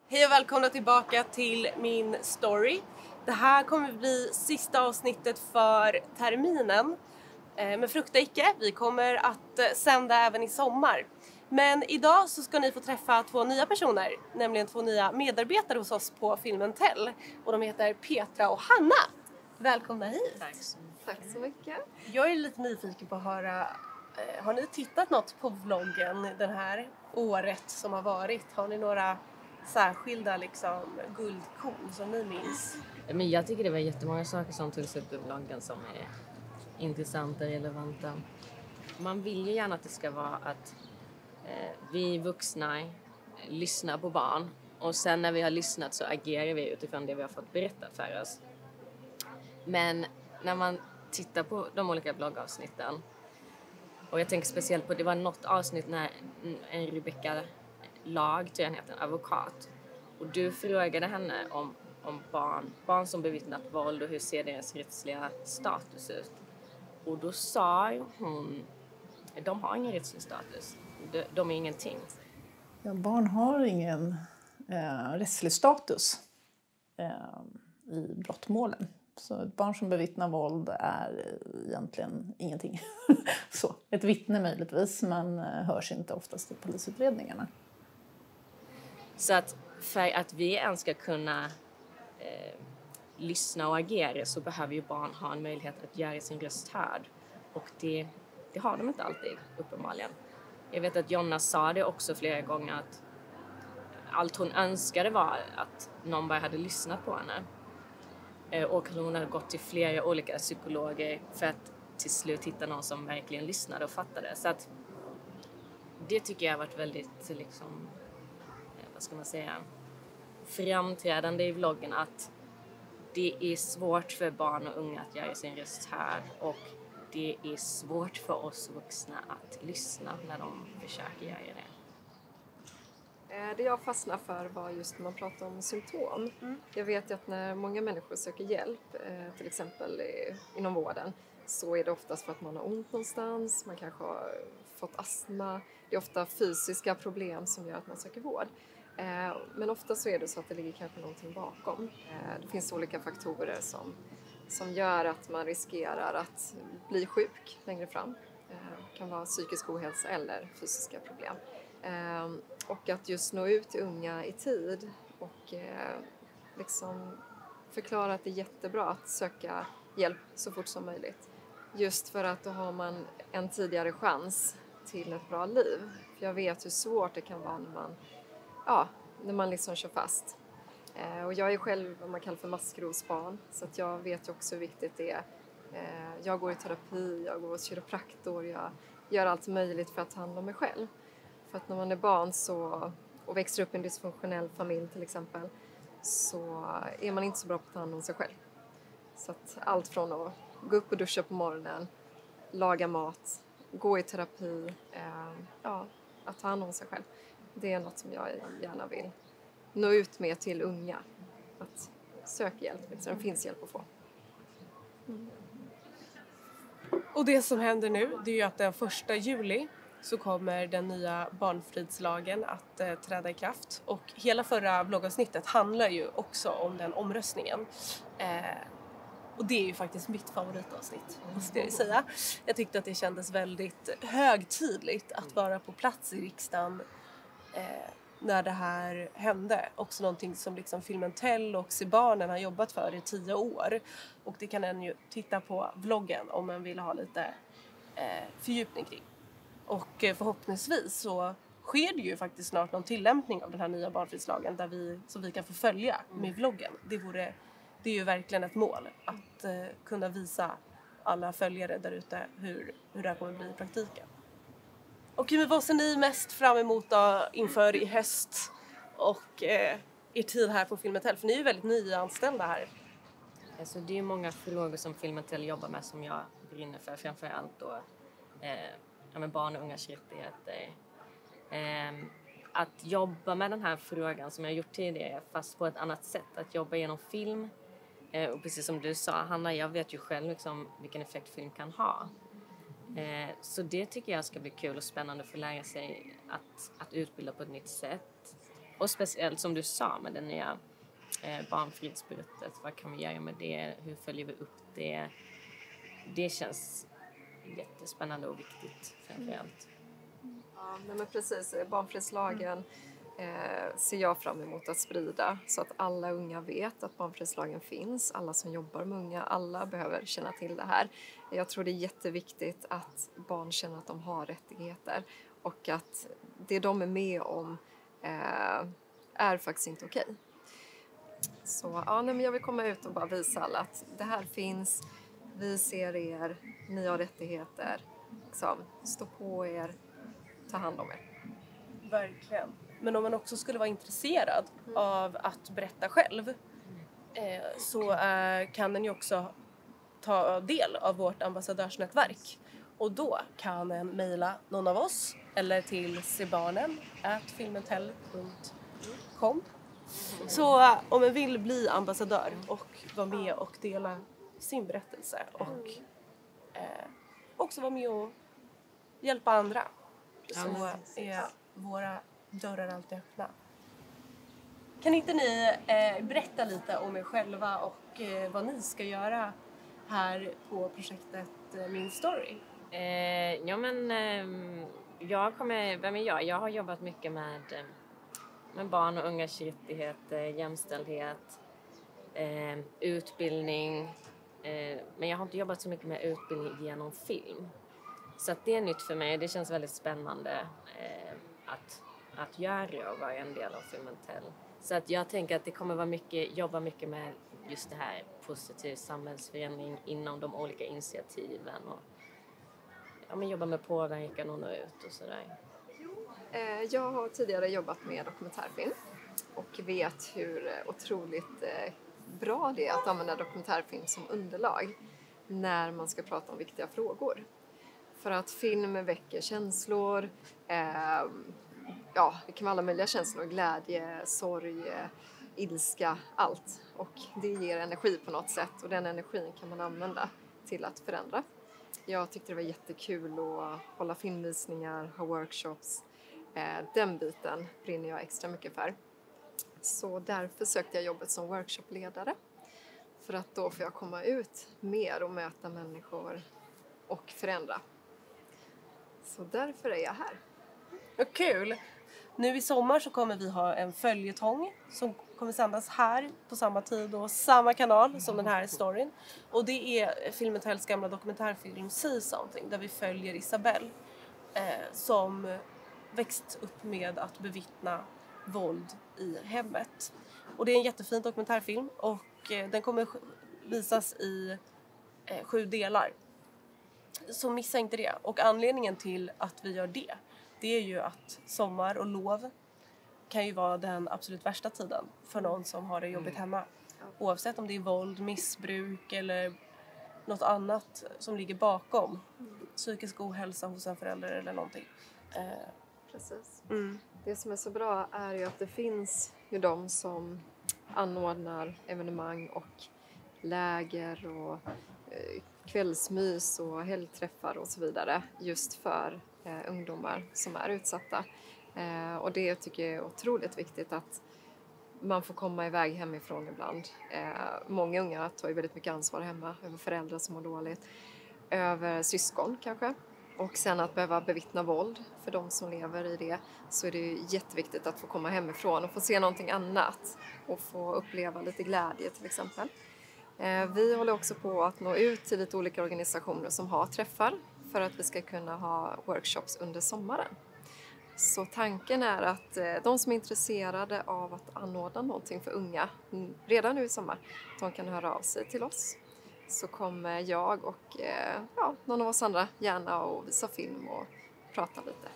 Hej och välkomna tillbaka till min story. Det här kommer bli sista avsnittet för terminen. Men frukta icke, vi kommer att sända även i sommar. Men idag så ska ni få träffa två nya personer, nämligen två nya medarbetare hos oss på Filmen Tell. Och de heter Petra och Hanna. Välkomna hit. Tack så mycket. Jag är lite nyfiken på att höra, har ni tittat något på vloggen det här året som har varit? Har ni några särskilda guldkorn som ni minns? Men jag tycker det var jättemånga saker som togs upp i vloggen som är intressanta och relevanta. Man vill ju gärna att det ska vara att vi vuxna lyssnar på barn och sen när vi har lyssnat så agerar vi utifrån det vi har fått berättat för oss. Men när man tittar på de olika vloggavsnitten, och jag tänker speciellt på, det var något avsnitt när en Rebecca Lag, tror jag heter, en advokat, och du frågade henne om barn som bevittnat våld och hur ser deras rättsliga status ut. Och då sa hon, de har ingen rättslig status, de är ingenting. Ja, barn har ingen rättslig status i brottmålen. Så ett barn som bevittnar våld är egentligen ingenting. Så, ett vittne möjligtvis, men hörs inte oftast i polisutredningarna. Så att för att vi ens ska kunna lyssna och agera så behöver ju barn ha en möjlighet att göra sin röst hörd. Och det har de inte alltid, uppenbarligen. Jag vet att Jonna sa det också flera gånger, att allt hon önskade var att någon bara hade lyssnat på henne. Och hon hade gått till flera olika psykologer för att till slut hitta någon som verkligen lyssnade och fattade. Så att det tycker jag har varit väldigt, vad ska man säga, framträdande i vloggen, att det är svårt för barn och unga att göra sin röst här, och det är svårt för oss vuxna att lyssna när de försöker göra det. Det jag fastnade för var just när man pratar om symptom. Jag vet ju att när många människor söker hjälp, till exempel inom vården, så är det oftast för att man har ont någonstans, man kanske har fått astma. Det är ofta fysiska problem som gör att man söker vård. Men ofta så är det så att det ligger kanske någonting bakom. Det finns olika faktorer som gör att man riskerar att bli sjuk längre fram. Det kan vara psykisk ohälsa eller fysiska problem. Och att just nå ut till unga i tid och förklara att det är jättebra att söka hjälp så fort som möjligt. Just för att då har man en tidigare chans till ett bra liv. För jag vet hur svårt det kan vara när man kör fast. Och jag är själv vad man kallar för maskrosbarn, så att jag vet ju också hur viktigt det är. Jag går i terapi, jag går hos kiropraktor, jag gör allt möjligt för att ta hand om mig själv. För att när man är barn och växer upp i en dysfunktionell familj till exempel, så är man inte så bra på att ta hand om sig själv. Så att allt från att gå upp och duscha på morgonen, laga mat, gå i terapi, att ta hand om sig själv. Det är något som jag gärna vill nå ut med till unga. Att söka hjälp, så det finns hjälp att få. Och det som händer nu, det är ju att den 1 juli så kommer den nya barnfridslagen att träda i kraft. Och hela förra vloggavsnittet handlar ju också om den omröstningen. Och det är ju faktiskt mitt favoritavsnitt, måste jag säga. Jag tyckte att det kändes väldigt högtidligt att vara på plats i riksdagen när det här hände. Också någonting som Filmen Tell och Se Barnen har jobbat för i 10 år. Och det kan en ju titta på vloggen om man vill ha lite fördjupning kring. Och förhoppningsvis så sker det ju faktiskt snart någon tillämpning av den här nya barnfridslagen som vi kan få följa med vloggen. Det är ju verkligen ett mål att kunna visa alla följare där ute hur det här kommer bli i praktiken. Och vad ser ni mest fram emot då inför i höst och er tid här på Filmen Tell? För ni är ju väldigt nyanställda här. Alltså det är många frågor som Filmen Tell jobbar med som jag brinner för. Framförallt då barn och ungas rättigheter. Att jobba med den här frågan som jag har gjort tidigare, fast på ett annat sätt. Att jobba genom film. Och precis som du sa, Hanna, jag vet ju själv vilken effekt film kan ha. Så det tycker jag ska bli kul och spännande för att lära sig att utbilda på ett nytt sätt. Och speciellt som du sa med det nya barnfridsbrottet. Vad kan vi göra med det? Hur följer vi upp det? Det känns jättespännande och viktigt framförallt. Ja, men precis. Barnfridslagen ser jag fram emot att sprida så att alla unga vet att barnfridslagen finns. Alla som jobbar med unga, alla behöver känna till det här. Jag tror det är jätteviktigt att barn känner att de har rättigheter och att det de är med om är faktiskt inte okej. Så men jag vill komma ut och bara visa alla att det här finns, vi ser er, ni har rättigheter. Liksom, stå på er, ta hand om er. Verkligen. Men om man också skulle vara intresserad av att berätta själv så kan den ju också ta del av vårt ambassadörsnätverk. Och då kan en mejla någon av oss eller till sebarnen@filmentell.com. Så om man vill bli ambassadör och vara med och dela sin berättelse och också vara med och hjälpa andra så är våra dörrar alltid öppna. Kan inte ni berätta lite om er själva och vad ni ska göra här på projektet Min Story? Vem är jag? Jag har jobbat mycket med barn och ungas rättigheter, jämställdhet, utbildning. Men jag har inte jobbat så mycket med utbildning genom film. Så att det är nytt för mig. Det känns väldigt spännande att göra och vara en del av Filmentell. Så att jag tänker att det kommer jobba mycket med just det här positiv samhällsförändring inom de olika initiativen och jobba med påverkan och nå ut och sådär. Jag har tidigare jobbat med dokumentärfilm och vet hur otroligt bra det är att använda dokumentärfilm som underlag när man ska prata om viktiga frågor. För att film väcker känslor, det kan vara alla möjliga känslor, glädje, sorg, ilska, allt. Och det ger energi på något sätt och den energin kan man använda till att förändra. Jag tyckte det var jättekul att hålla filmvisningar, ha workshops. Den biten brinner jag extra mycket för. Så därför sökte jag jobbet som workshopledare. För att då får jag komma ut mer och möta människor och förändra. Så därför är jag här. Vad kul! Nu i sommar så kommer vi ha en följetong som kommer sändas här på samma tid och samma kanal som den här storyn. Och det är Filmentells gamla dokumentärfilm Say Something där vi följer Isabelle som växt upp med att bevittna våld i hemmet. Och det är en jättefin dokumentärfilm och den kommer visas i 7 delar. Så missa inte det. Och anledningen till att vi gör det är ju att sommar och lov kan ju vara den absolut värsta tiden för någon som har det jobbigt hemma. Oavsett om det är våld, missbruk eller något annat som ligger bakom. Psykisk ohälsa hos en förälder eller någonting. Precis. Det som är så bra är ju att det finns ju de som anordnar evenemang och läger och kvällsmys och helgträffar och så vidare just för ungdomar som är utsatta. Och det tycker jag är otroligt viktigt att man får komma iväg hemifrån ibland. Många unga tar ju väldigt mycket ansvar hemma över föräldrar som mår dåligt, över syskon kanske. Och sen att behöva bevittna våld för de som lever i det så är det ju jätteviktigt att få komma hemifrån och få se någonting annat och få uppleva lite glädje till exempel. Vi håller också på att nå ut till lite olika organisationer som har träffar för att vi ska kunna ha workshops under sommaren. Så tanken är att de som är intresserade av att anordna någonting för unga redan nu i sommar, de kan höra av sig till oss. Så kommer jag och någon av oss andra gärna och visa film och prata lite.